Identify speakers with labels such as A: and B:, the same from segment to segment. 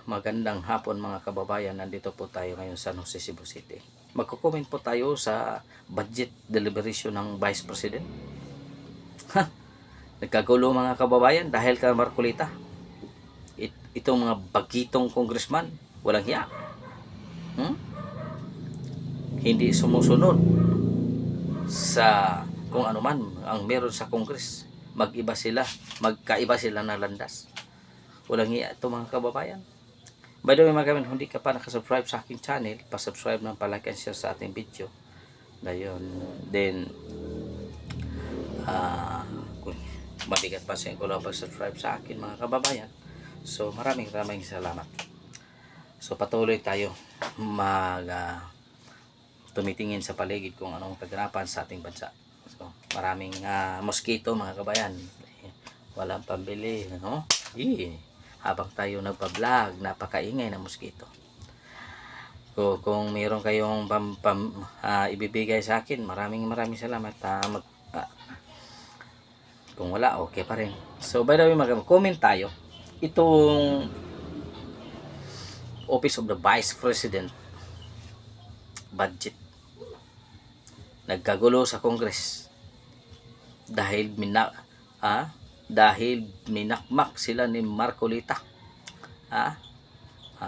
A: Magandang hapon mga kababayan, nandito po tayo ngayon sa San Jose, Cebu City. Magko-comment po tayo sa budget deliberation ng Vice President. Nagkagulo mga kababayan dahil kay Marcolita. Itong mga bagitong congressman, walang hiya. Hindi sumusunod sa kung ano man ang meron sa Congress. Magkaiba sila ng landas. Walang hiya ito mga kababayan. By the way mga kababayan, hindi ka pa nakasubscribe sa aking channel, pasubscribe ng palike and share sa ating video. Dayon, then kung mabigat pa sa inyo pag-subscribe sa akin mga kababayan. So maraming salamat. So patuloy tayo tumitingin sa paligid kung anong kaganapan sa ating bansa. So maraming mosquito mga kababayan. Walang pambili, no? Habang tayo nagpa-vlog, napakaingay ng mosquito. So, kung mayroon kayong ibibigay sa akin, maraming salamat. Kung wala, okay pa rin. So, by the way, comment tayo. Itong Office of the Vice President budget nagkagulo sa Congress dahil minakmak sila ni Marcolita.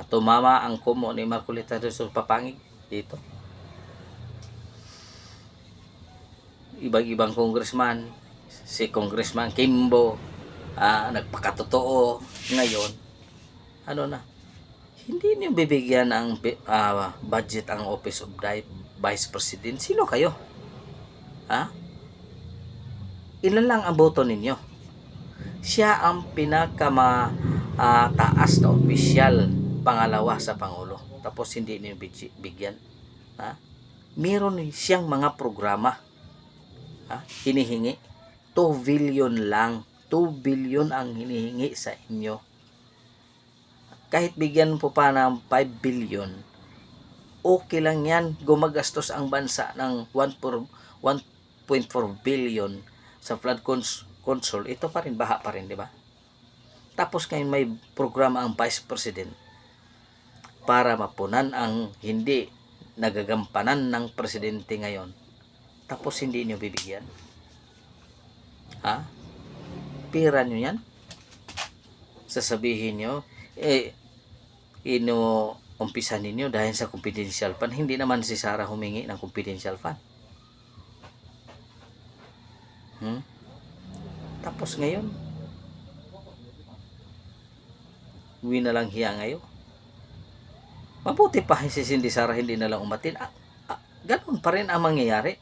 A: Tumama ang kumo ni Marcolita sa papangig dito. Ibang congressman, si Congressman Kimbo, nagpakatotoo ngayon. Hindi niyo bibigyan ng budget ang Office of the Vice President. Sino kayo? Ilan lang ang boto ninyo? Siya ang taas na opisyal, pangalawa sa Pangulo. Tapos hindi niyo bigyan. Meron siyang mga programa. Hinihingi. 2 billion lang. 2 billion ang hinihingi sa inyo. Kahit bigyan po pa ng 5 billion, okay lang yan. Gumagastos ang bansa ng 1.4 billion sa flood control. Ito pa rin, baha pa rin, di ba? Tapos ngayon may programa ang Vice President para mapunan ang hindi nagagampanan ng presidente ngayon. Tapos hindi niyo bibigyan. Pira niyo yan? Sasabihin niyo, umpisan ninyo dahil sa confidential fund. Hindi naman si Sara humingi ng confidential fund. Tapos ngayon, uwi na lang hiya ngayon. Mabuti pa si Cindy Sara hindi na lang umatin. Ganun pa rin ang mangyayari.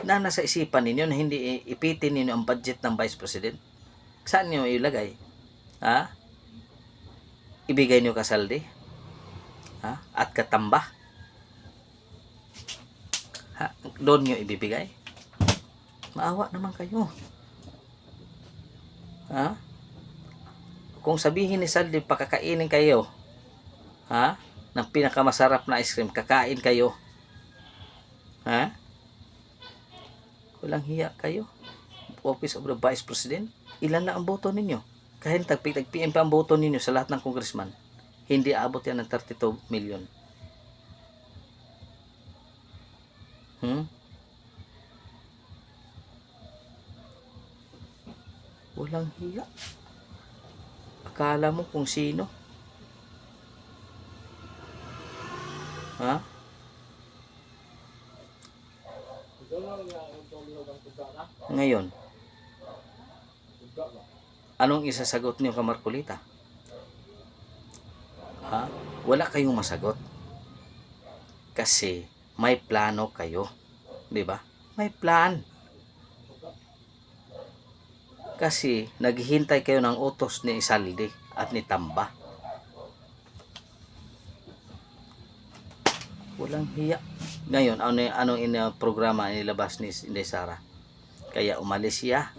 A: Na nasa isipan ninyo na hindi ipitin ninyo ang budget ng Vice President. Saan nyo ilagay? Ibigay nyo kasaldi? At katamba? Doon nyo ibibigay? Maawa naman kayo. Kung sabihin ni Saldi, pakakainin kayo ng pinakamasarap na ice cream, kakain kayo. Walang hiya kayo. Office of the Vice President, ilan lang ang boto ninyo? Kahit tagpi-PM pa ang boto ninyo sa lahat ng congressman, hindi aabot yan ng 32 million. Walang hiya. Akala mo kung sino? Ngayon, anong isasagot niyo kay Marcolita? Wala kayong masagot. Kasi may plano kayo. Di ba? May plan. Kasi naghihintay kayo ng utos ni Isaldi at ni Tamba. Walang hiya. Ngayon, anong programa nilabas ni Sara? Kaya umalis siya.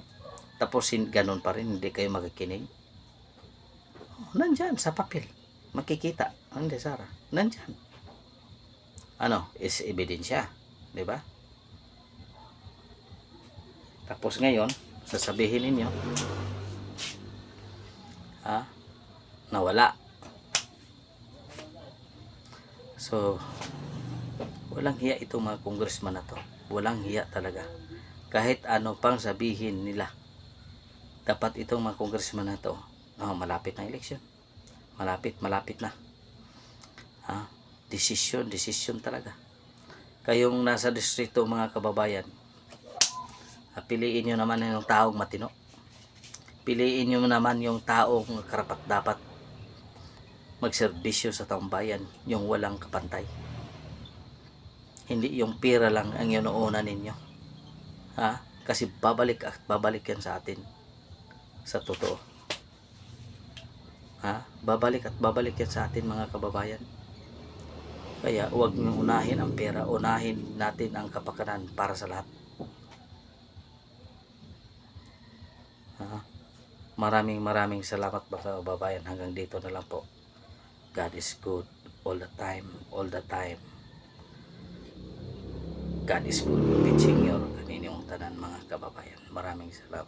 A: Tapos ganun pa rin, hindi kayo makikinig. Nandyan sa papel. Makikita. Hindi Sara. Nandyan. Is ebidensya. Diba? Tapos ngayon, sasabihin ninyo, nawala. So, walang hiya itong mga congressman na to. Walang hiya talaga. Kahit ano pang sabihin nila, dapat itong mga congressman na to, malapit na eleksyon. Malapit na. Desisyon talaga. Kayong nasa distrito mga kababayan, piliin nyo naman yung taong matino. Piliin nyo naman yung taong karapat dapat magserbisyo sa taong bayan, yung walang kapantay. Hindi yung pira lang ang inuuna ninyo. Kasi babalik at babalik yan sa atin. Sa totoo. Babalik at babalik yan sa atin mga kababayan. Kaya huwag nyo unahin ang pera, unahin natin ang kapakanan para sa lahat. Maraming salamat mga kababayan. Hanggang dito na lang po. God is good all the time. God is good. Pitching your kaninyong tanan mga kababayan. Maraming salamat.